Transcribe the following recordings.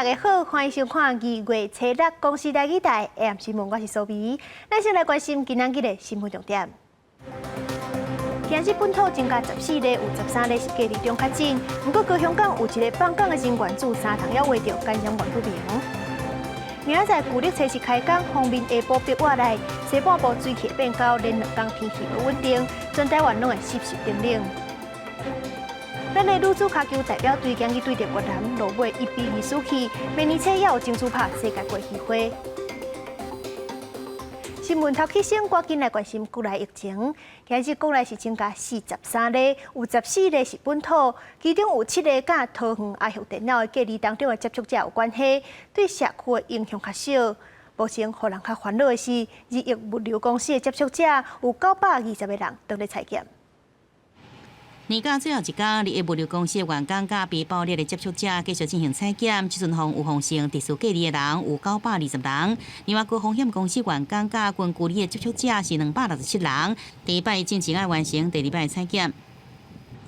大家好，欢迎收看2月初6公视台语台 AM 新闻，我是苏眉。咱先来关心今仔日的新闻重点。今日本土增加14例，有13例是隔离中确诊。不过高雄港有一个放港的人员自3趟了，画着感染源不明。明仔载旧历测试开工，方面下晡逼我来，西半部水气变高，连2天天气不稳定，全台湾拢会湿湿冰冷。咱的女子脚球代表队今日对着越南落尾1比2输去，明年初也有争取拍世界杯机会。新闻头起先，赶紧来关心国内疫情。今日国内是增加43例，有14例是本土，其中有7例甲桃园阿雄电脑的隔离当中的接触者有关系，对社区的影响较少。目前，让人较烦恼的是，日疫物流公司的接触者有920个人都在采检。年假最后一天，日疫物流公司的员工甲被爆裂的接触者继续进行采检。即阵有风险特殊隔离的人有920人。另外，高风险公司员工甲群聚里的接触者是267人。第一摆进行要完成第二摆采检。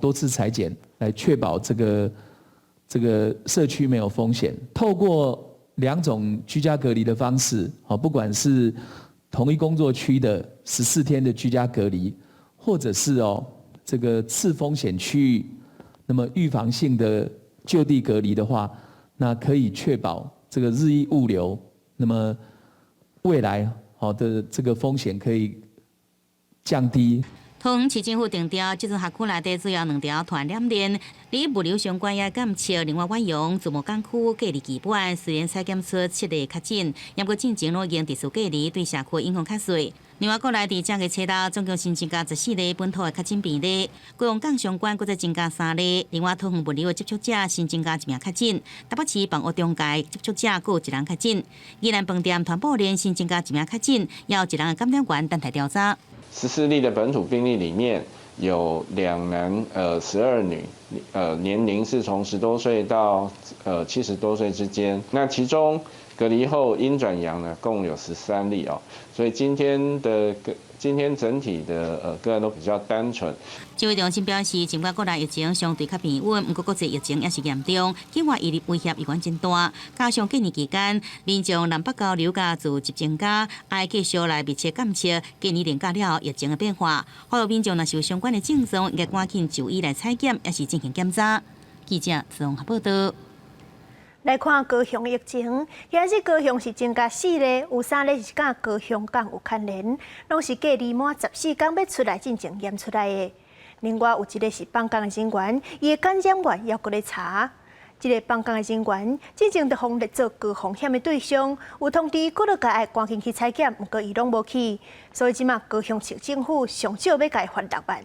多次采检来确保这个社区没有风险。透过2种居家隔离的方式，不管是同一工作区的14天的居家隔离，或者是这个次风险区域，那么预防性的就地隔离的话，那可以确保这个日益物流，那么未来的这个风险可以降低。桃园市政府定调，即阵辖区内底主要2条传染链，离物流相关也减少。另外，远洋、自贸港区隔离基本，虽然采检出7例确诊，也过进行了经特殊隔离，对社区影响较小。另外，国内伫正月初6总共新增加14例本土的确诊病例，高雄港相关再增加3例。另外，桃园物流的接触者新增加1名确诊，台北市房屋中介接触者各有1人确诊。宜兰饭店团保连新增加1名确诊，也有1人的感染源等待调查。14例的本土病例里面有2男12女，年龄是从10多岁到70多岁之间。那其中隔离后阴转阳呢，共有13例哦。所以今天整体的个案都比较单纯。指挥中心表示，尽管国内疫情相对较平稳，不过国际疫情也是严重，境外疫力威胁依然真大。加上过年期间，民众南北交流加自集增加，爱继续来密切监测过年年假了疫情的变化。呼吁民众若是有相关的症状，应该赶紧就医来采检，也是进行检查。记者综合报道。来看高雄疫情，今日高雄是增加4例，有3例是甲高雄港有牵连，拢是隔离满14天要出来进行验出来的。另外有1例是放港的人员，伊的感染源也搁咧查。这个放港的人员之前就封列做高风险的对象，有通知搁落甲赶紧去采检，不过伊拢无去，所以即马高雄市政府上少要甲伊罚6万。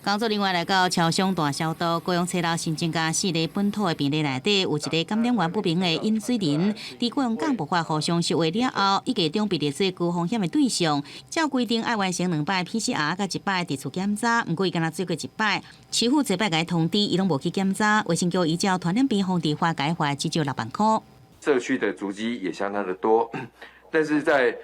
工作人员来到超商大消毒，高雄初6新增加4例本土的病例内底，有1例感染源不明的饮水人。伫高雄港爆发互相受惠了后，一月中被列做高风险的对象，照规定爱完成2摆 PCR 甲1摆地处检查，不过伊敢若做过1摆。市府这摆甲伊通知，伊拢无去检查，卫生局依照传染病防治法改罚至少6万块。社区的足迹也相当的多，但是在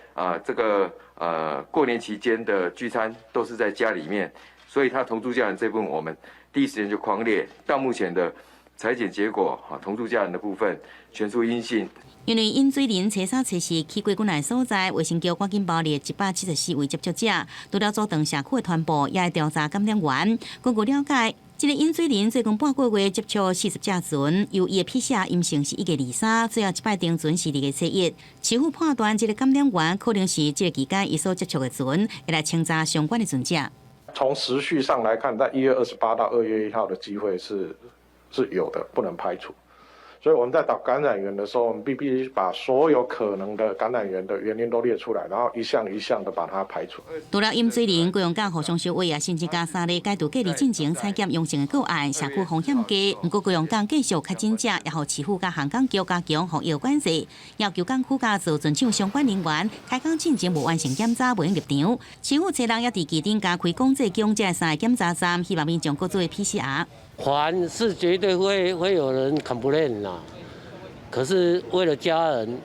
过年期间的聚餐都是在家里面。所以他同住家人这部分，我们第一时间就匡列。到目前的采检结果，同住家人的部分全属阴性。因为饮水人初3、初4去过阮内所在，卫生局赶紧包列174位接触者，除了阻断社区的传播，也会调查感染源。根据了解，这个饮水人最近半个月接触40只船，由伊的 PCR 阴性是1月23，最后1摆定船是2月7日。市府判断这个感染源可能是这个期间伊所接触的船，会来清查相关的船只。从时序上来看，在1月28到2月1号的机会是有的，不能排除。所以我们在找感染源的时候，我们必须把所有可能的感染源的原因都列出来，然后一项一项的把它排除。除了饮水人、高雄港互相受惠也新增加3例解除隔离进行采检阳性的个案，社区风险低。不过高雄港继续确诊者，也互市府甲航港局加强防疫关系，要求港区家属遵守相关人员开港进前无完成检查，袂用入场。市府初6也伫基顶加开公祭公这3个检查站，希望民众各做 PCR。烦是绝对会有人 complain 啦，可是为了家人，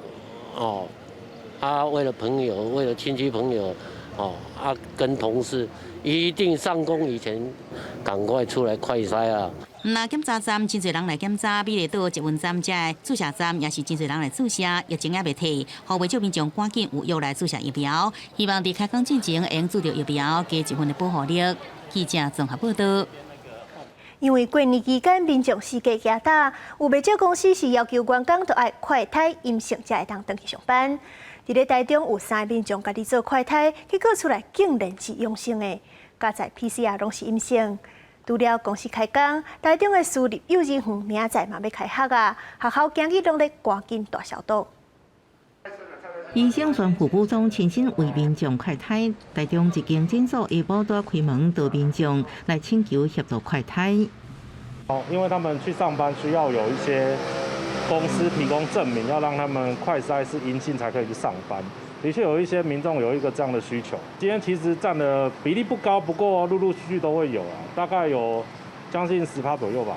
为了朋友，为了亲戚朋友，跟同事，一定上工以前赶快出来快筛啊！那检查站真侪人来检查，美丽岛捷运站遮的注射站也是真侪人来注射，疫情也未退，呼吁民众赶紧有约来注射疫苗，希望伫开工之前会用注着疫苗，加一份的保护力。记者综合报道。因为过年期间民众四界行打，有不少公司是要求员工都爱快筛阴性才会当回去上班。伫咧台中有3个民众家己做快筛，结果出来竟然是阳性的，加在 PCR 拢是阴性。除了公司开工，台中的私立幼儿园明仔嘛要开学啊，学校今日拢咧赶紧大消毒。医生宣布部长亲身为民众快筛，台中一间诊所下晡都开门，到民众来请求协助快筛。因为他们去上班需要有一些公司提供证明，要让他们快筛是阴性才可以去上班。的确有一些民众有一个这样的需求。今天其实占的比例不高，不过陆陆续续都会有啊，大概有将近10%左右吧。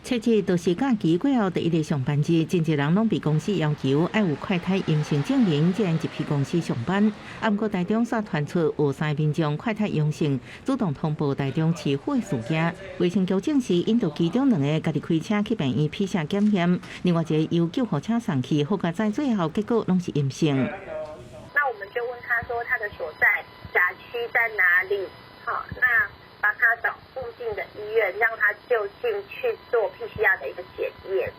切切就是假期过后第一个上班日，真侪人拢被公司要求要有快筛阴性证明，才能入去公司上班。不过台中煞传出有3个民众快筛阳性，主动通报台中市府的事件。卫生局证实，引导其中2个家己开车去病院PCR检验，另外一个由救护车送去，好在最后结果拢是阴性。那我们就问他说他的所在辖区在哪里？好，那帮他找附近的医院，让他就近去做 PCR 的一个检验。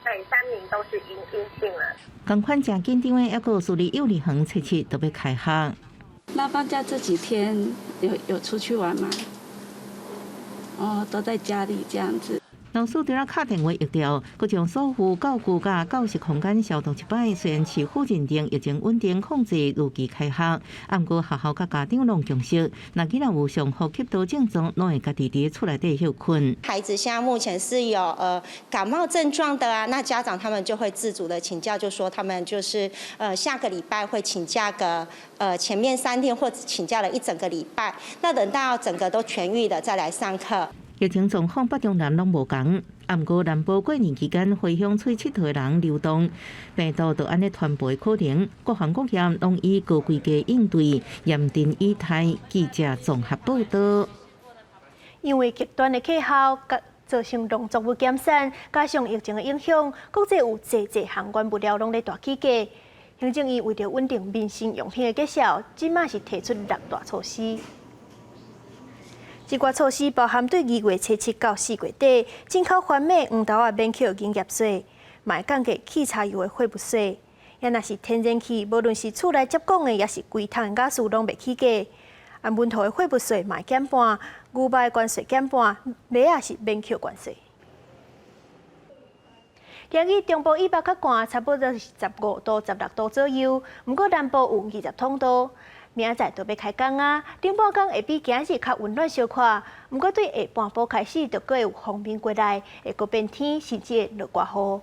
对，3名都是阴性了。同款正紧张的还有私立幼儿园切切都要开学。那放假这几天有出去玩吗？都在家里这样子。老师除了打电话约调，佮将所有教具甲教室空间消毒一摆。虽然市府认定疫情稳定控制，如期开学，不过学校甲家长拢重视，若囡仔有上呼吸道症状，拢会家己伫厝内底休困。孩子现在目前是有感冒症状的啊，那家长他们就会自主的请假，就说他们就是下个礼拜会请假个前面3天，或者请假了一整个礼拜，那等到整个都痊愈了再来上课。疫情状况北中南拢无同，不过南部过年期间回乡出佚佗的人流动，病毒就安尼传播可能。各行各业拢以高规格应对，严阵以待。记者综合报道。因为极端的气候，造成农作物减产，加上疫情的影响，国际有侪项原物料拢咧大起价。行政院为着稳定民生用品的价销，即马是提出6大措施。这挂措施包含对2月初7到4月底进口番麦、黄豆啊免扣营业税，卖降价汽柴油的货物税。也若是天然气，无论是厝内接供的，也是规桶的雅士拢袂起价。按本土的货物税卖减半，牛肉的关税减半，麦也是免扣关税。今日中部以北较寒，差不多是15度、16度左右，不过南部有20度多。明仔载就要开工啊，顶半工会比今日较温暖小可，不过对下半部开始就阁有风面过来，会阁变天，甚至会落大雨。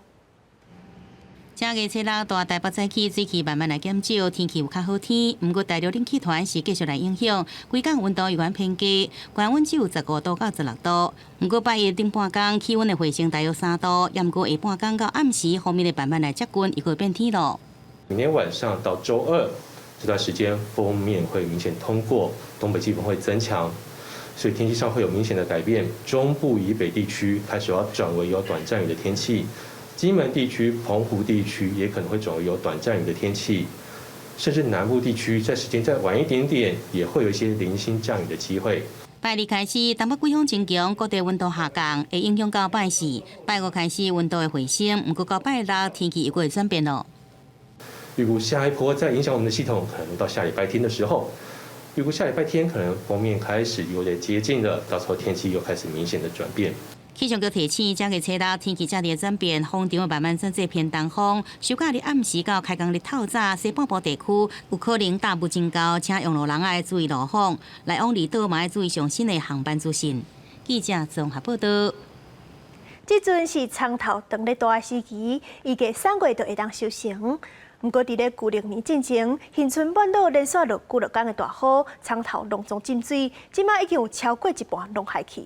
正月初6大台北早起水气慢慢来减少，天气有较好天，不过大陆冷气团是继续来影响，规港温度有关偏低，高温只有15度到16度。不过拜一顶半工气温会回升大约3度，也不过下半工到暗时后面会慢慢来接近，又会变天咯。明天晚上到周2。这段时间锋面会明显通过，东北季风会增强，所以天气上会有明显的改变。中部以北地区开始要转为有短暂雨的天气，金门地区、澎湖地区也可能会转为有短暂雨的天气，甚至南部地区在时间再晚一点点，也会有一些零星降雨的机会。拜二开始，东北季风增强，各地温度下降，会影响到拜4、拜5开始温度会回升，不过到拜6天气又会转变咯。预估下一波再影响我们的系统，可能到下礼拜天的时候。预估下礼拜天可能锋面开始有点接近了，到时候天气又开始明显的转变。气象局提醒，正月初6天气剧烈转变，风场会慢慢转至偏东风。休假日暗时到开工日透早，西半部地区有可能大雾增高，请用路人爱注意路况，来往离岛嘛要注意上新的航班资讯。记者综合报道。即阵是葱头长咧大的时期，预计3月就会当收成。不过，伫咧旧历年进前，恒春半岛连续落几落天的大雨，葱头隆重浸水，即马已经有超过一半拢害去。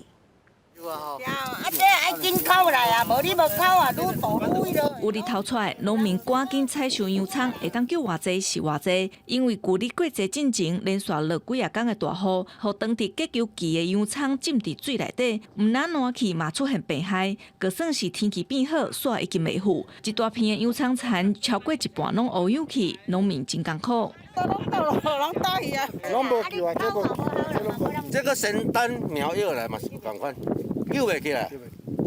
这爱紧扣来啊，无你无扣啊，愈大愈危咯。有日头出来，农民赶紧采收秧葱，会当叫偌济是偌济。因为旧日过节进前连续落几啊天的大雨，互当地结球期的秧葱浸伫水内底，唔但烂去嘛出现病害。就算是天气变好，煞已经袂腐。一大片的秧葱田超过一半拢乌有去，农民真艰苦。这个神丹苗药来嘛是同款，救袂起来，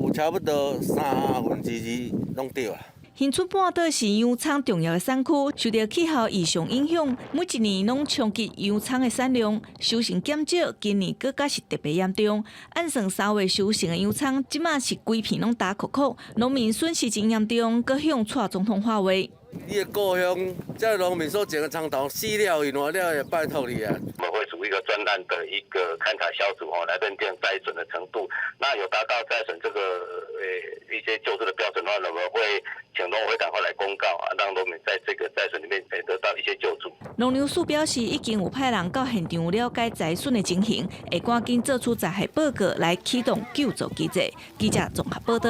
有差不多2/3拢掉啊。新村半岛是秧葱重要的产区，受到气候异常影响，每一年拢冲击秧葱的产量，收成减少，今年更加是特别严重。按算3月收成的秧葱，即马是规片拢打壳壳，农民损失真严重，搁向蔡总统发话。你的故乡，这农民所种的葱头死了，伊烂了，也拜托你啊！我们会组一个专案的一个勘察小组来认定灾损的程度。那有达到灾损这个一些救助的标准的话，我们会请农会赶快来公告让农民在这个灾损里面得到一些救助。农粮署表示，已经有派人到现场了解灾损的情形，会赶紧做出灾害报告来启动救助机制。记者综合报道。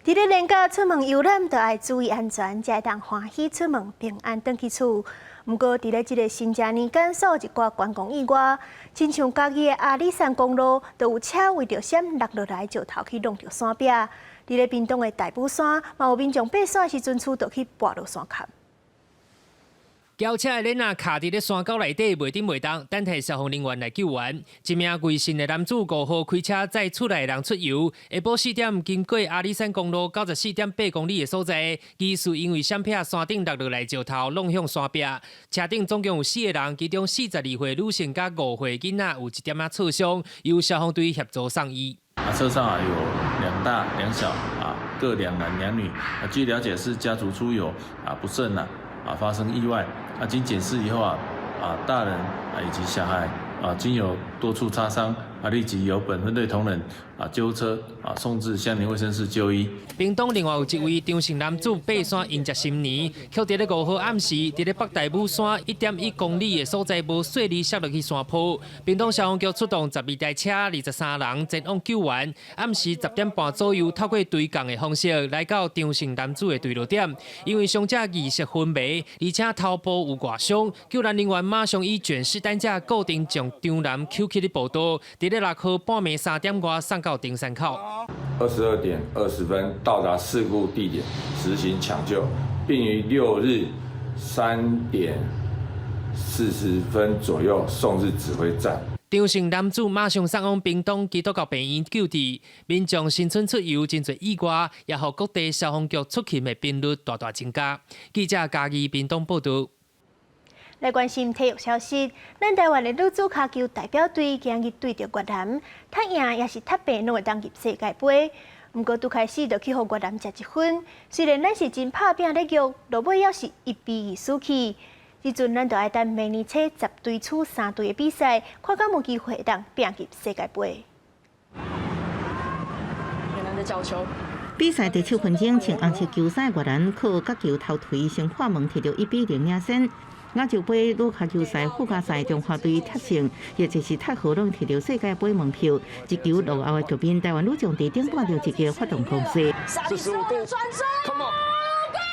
伫咧连假出门游览，都要注意安全，才会当欢喜出门，平安回去厝。不过，伫咧即个新正年间，所有一寡观光以外，亲像家己的阿里山公路，都有车为着闪落落来，就头去弄着山壁。伫咧屏东的大埔山，嘛有民众爬山时阵，厝就去跋落山坎。轿车的链啊卡伫咧山沟内底，袂顶袂动，等待消防人员来救援。一名贵姓的男子5号开车载厝内人出游，下晡4点经过阿里山公路94.8公里的所在，疑似因为闪避山顶落落来石头，弄向山壁。车顶总共有4个人，其中42岁女性甲5岁囡仔有1点仔挫伤，由消防队协助送医。车上有2大2小各2男2女。据了解是家族出游不慎发生意外。经检视以后大人以及小孩均有多处擦伤，立即由本分队同仁救护车送至乡邻卫生室就医。屏东另外有一位张姓男子爬山迎接新年，却伫咧5号暗时，伫咧北大武山1.1公里的所在无顺利摔落去山坡。屏东消防局出动12台车、23人前往救援。暗时10点半左右，透过对讲的方式来到张姓男子的坠落点，因为伤者意识昏迷，而且头部有外伤，救援人员马上以卷式担架固定将张男救起的步道，伫咧6号半暝3点外送到登山口。22点20分到达事故地点，实行抢救，并于6日3点40分左右送至指挥站。张姓男子马上送往屏东基督教病院救治。民众新春出游真侪意外，也让各地消防局出勤的频率大大增加。记者嘉义屏东报道。来关心体育消息，咱台湾的女子骹球代表队今日对着越南，踢赢也是踢平，拢会当入世界杯。不过拄开始就去互越南食1分，虽然咱是真拍拼咧叫，落尾也是1-2输去。即阵咱就爱等明年初10队处3队的比赛，看敢有机会当拼入世界杯。越南的角球。比赛第7分钟，穿红色球衫越南靠角球头槌先破门，摕到1-0领先。亚洲杯女脚球赛附加赛中华队踢胜，也就是踢好拢摕到世界杯门票。一球落后的局面，台湾女将伫顶半场直接发动攻势。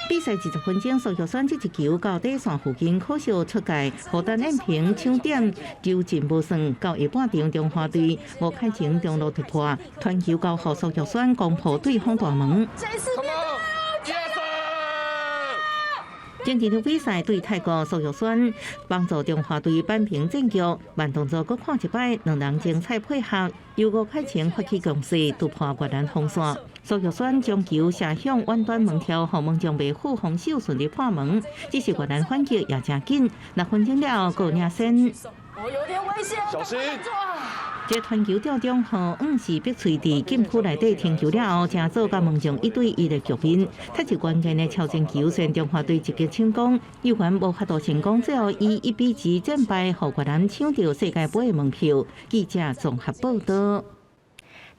比赛20分钟，苏玉轩这一球到底线附近可惜出界，互单延平抢点，球进无算。到下半场，中华队无开前中路突破，传球到后苏玉轩攻破对方大门。前几场比赛对泰国苏玉轩帮助中华队扳平战局，慢动作搁看一摆，两人精彩配合，由5开前发起攻势，突破越南防线。苏玉轩将球射向远端门条，后门将被护防守顺利破门，只是越南反击也真紧，6分钟了够领先。我有点危险，小心！这传球吊中后，是逼随伫禁区内底停球了后，正做甲门将1对1的局面。踢一关键的超前球，虽中华队一击成功，有缘无法度成功，最后以1-2战败，互越南抢到世界杯的门票。记者综合报道。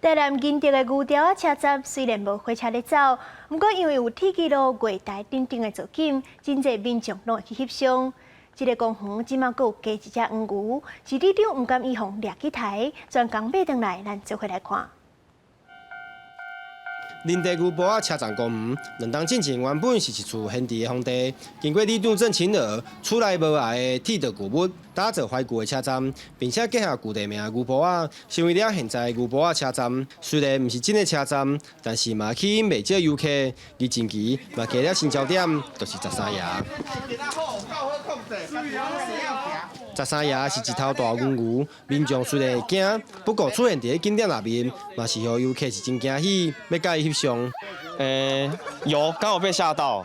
台南金德的牛潮车站虽然无火车咧走，不过因为有铁轨路月台顶的造景，真侪民众拢会去翕相。这个公园即马阁有加一只黄牛，是里长唔甘伊互掠起台，专工买回来，咱做回来看。林地牛埔仔车站公园，两栋进前原本是一处现地的荒地，经过李长镇亲儿厝内无碍的铁道旧物，打造怀旧的车站，并且结合旧地名的牛埔仔，成为了现在的牛埔仔车站。虽然不是真的车站，但是嘛吸引袂少游客。而近期嘛加了新焦点，就是13爷。13爷是一头大公牛，民众虽然会惊，不过出现伫景点内面，嘛是让游客是真惊喜，要甲伊翕相。有，刚好被吓到。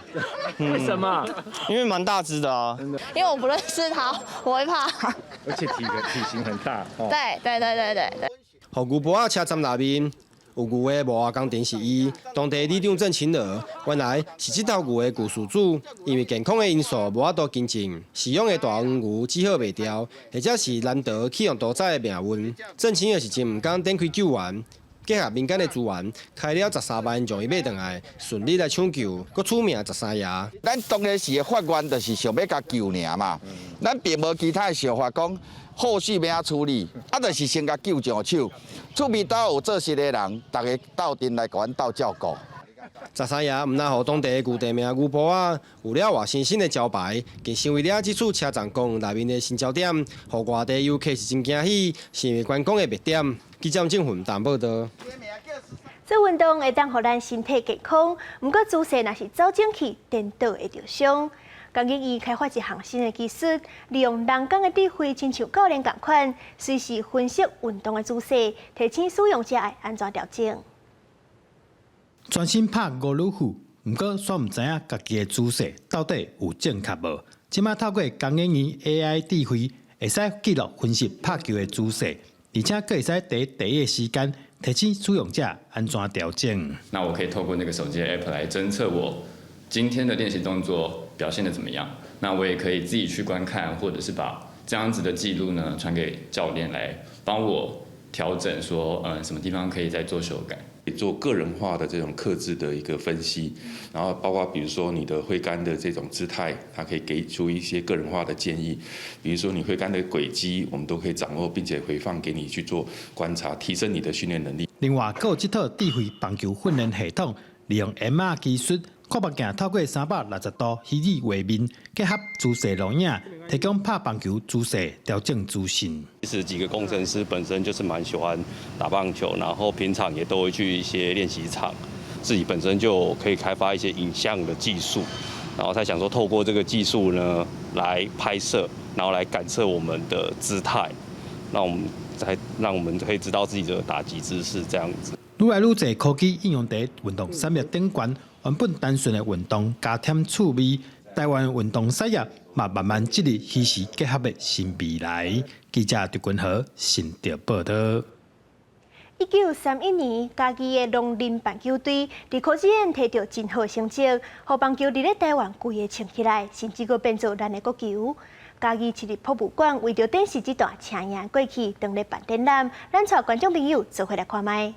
为什么？因为蛮大只的啊。因为我不认识它，我会怕。而且体型很大。哦、对。互牛埔仔车站内面有牛的无外工程是伊，当地李长镇亲儿原来是这头牛的旧事主，因为健康的因素无法度跟进，饲养的大黄牛只好卖掉，或者是难得启用屠宰的命运。镇亲儿是真唔敢展开救援。结合民间的资源，开了13万将伊买回来，顺利来抢救，佮出名13爷。咱当然是发愿，就是想要甲救尔嘛，咱并无其他的想法，讲后续要怎处理，就是先甲救上手。厝边斗有做事的人，大家斗阵来甲阮斗照顾。13爷唔但互当地旧地名牛埔仔有了活生生的招牌，更成为了这处车站公园内面的新焦点，互外地游客是真惊喜，成为观光的热点。记者郑云淡报道。做运动会当互咱身体健康，不过姿势若是走正去，颠倒会受伤。工研院开发一项新的技术，利用人工的智慧，亲像教练同款，随时分析运动的姿势，提醒使用者爱安怎调整。专心拍五路虎，不过煞唔知影家己的姿势到底有正确无。即马透过工研院 AI 智慧，会使记录分析拍球的姿势，而且佫会使第一时间提醒使用者安怎调整。那我可以透过那个手机的 App 来侦测我今天的练习动作表现得怎么样。那我也可以自己去观看，或者是把这样子的记录呢传给教练来帮我调整说，什么地方可以再做修改。做个人化的这种客制的一个分析，然后包括比如说你的挥杆的这种姿态，它可以给出一些个人化的建议，比如说你挥杆的轨迹，我们都可以掌握，并且回放给你去做观察，提升你的训练能力。另外，还有这套智慧棒球训练系统，利用 MR 技术，扩目镜透过360度虚拟画面，结合姿势录影，提供拍棒球姿势调整资讯。其实几个工程师本身就是蛮喜欢打棒球，然后平常也都会去一些练习场，自己本身就可以开发一些影像的技术，然后才想说透过这个技术呢来拍摄，然后来感测我们的姿态，让我们可以知道自己的打击姿势这样子。愈来愈多科技应用在运动产业顶端，原本单纯的运动加添趣味，台湾运动产业嘛慢慢致力虚实结合的新未来。记者狄君豪新竹报道。1931年，家己的农林棒球队伫科技院摕到真好成绩，互棒球伫咧台湾规个撑起来，甚至佫变做咱的国球。家己设立博物馆，为着展示这段青年过去，当咧办展览，咱带观众朋友做伙来看卖。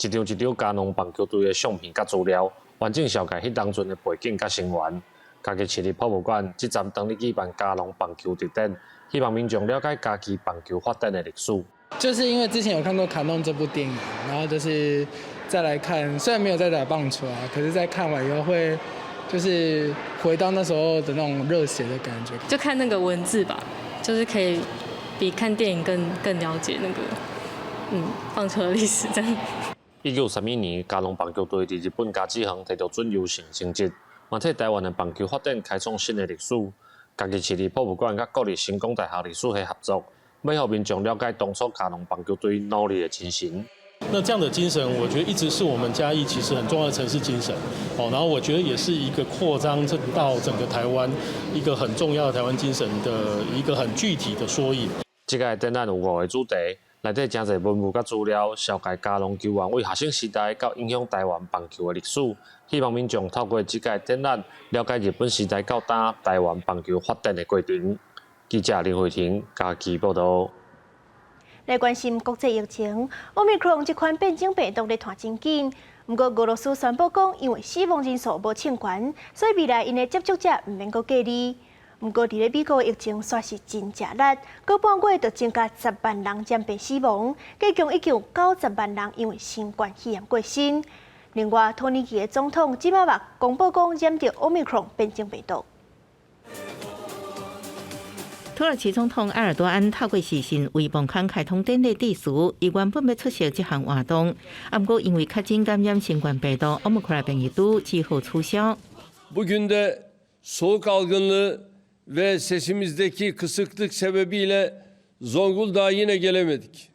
一张嘉农棒球队的相片甲资料，完整绍介迄当阵的背景甲成员。家己设立博物馆，即站当日举办嘉农棒球特展，希望民众了解家己棒球发展的历史。就是因为之前有看过《卡农》这部电影，然后就是再来看，虽然没有在打棒球啊，可是在看完以后会就是回到那时候的那种热血的感觉。就看那个文字吧，就是可以比看电影更了解那个棒球的历史这样。1931年，嘉农棒球队伫日本甲子园摕到准优胜成绩，嘛替台湾的棒球发展开创新的历史。家己设立博物馆，甲国立成功大学历史系合作，要让民众了解当初嘉农棒球队努力的精神。那这样的精神，我觉得一直是我们嘉义其实很重要的城市精神。然后我觉得也是一个扩张到整个台湾一个很重要的台湾精神的一个很具体的缩影。这个展览有5个主题。内底真侪文物甲资料，绍介嘉农球员为学生时代到影响台湾棒球的历史，希望民众透过这个展览，了解日本时代到打台湾棒球发展的过程。记者林慧婷家己报道。来关心国际疫情，Omicron 这款变种病毒咧传真紧，不过俄罗斯宣布讲，因为死亡人数无称悬，所以未来因的接触者唔免阁隔离。不过，伫咧美国疫情算是真吃力，过半月就增加10万人染病死亡，计共已经有90万人因为新冠肺炎过身。另外，土耳其的总统即马目公布讲染到 Omicron 变种病毒。土耳其总统埃尔多安透过视讯为孟康开通典礼致辞，伊原本要出席这项活动，不过因为确诊感染新冠病毒 Omicron 变异株，只好取消。 Bugün de soğuk algınlığı ve sesimizdeki kısıklık sebebiyle Zonguldak'a yine gelemedik.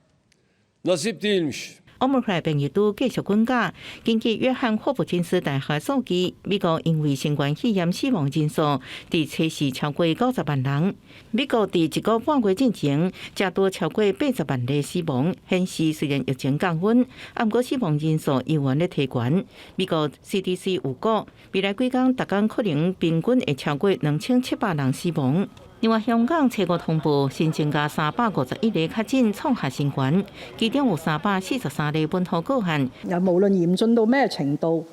Nasip değilmiş. Omicron 变异株继续滚价。根据约翰霍普金斯大学数据，美国因为新冠肺炎死亡人数伫初四超过90万人。美国伫1个半月之前，才多超过80万例死亡，显示虽然疫情降温，不过死亡人数依然咧提悬。美国 CDC 预估，未来几天逐天可能平均会超过2700人死亡。 另外，香港初五通报新增加351例确诊，创下新高，其中有343例本土個案。無論嚴峻到咩程度，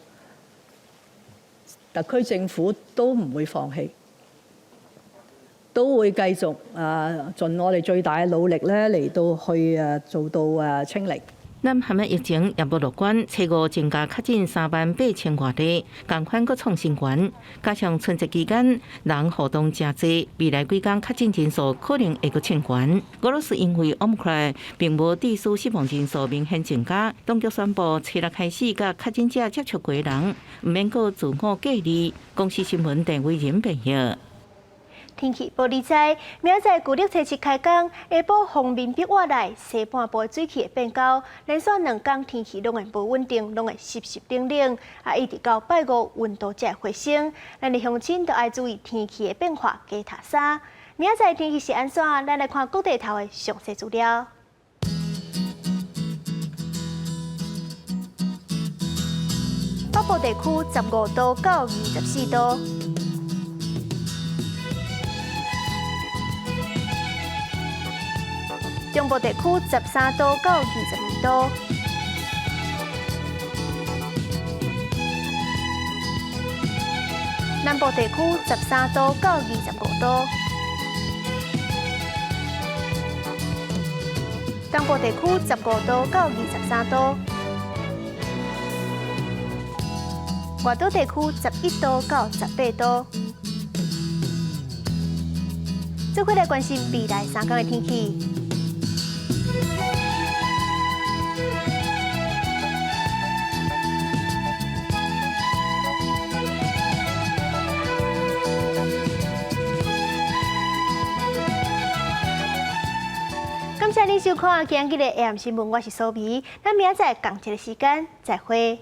特區政府都唔會放棄，都會繼續盡我哋最大嘅努力咧嚟到去做到清零。 南韓嘅疫情也無樂觀，初五增加確診38000多例，同款佫創新高。加上春節期間人活動真濟，未來幾天確診人數可能會佫升懸。俄羅斯因為 Omicron 並無致使死亡人數明顯增加，當局宣布初六開始，甲確診者接觸過的人唔免佫自我隔離。公司新聞鄭偉仁報道。 天氣報理在，明仔載舊曆初7開工，下晡鋒面逼活來，西半部水氣會變高，連續2天天氣攏會無穩定，攏會濕濕冷冷，一直到拜五溫度才會回升。咱哋鄉親都愛注意天氣的變化，加脫衫。明仔載天氣是安怎？咱來看各地頭的詳細資料。北部地區15度到24度。 中部地區13度到22度，南部地區13度到25度，東部地區15度到23度，外島地區11度到18度。接下來關心未來3天的天氣。 感謝您收看今日的 AM 新聞，我是蘇眉，咱明仔載同一個時間再會。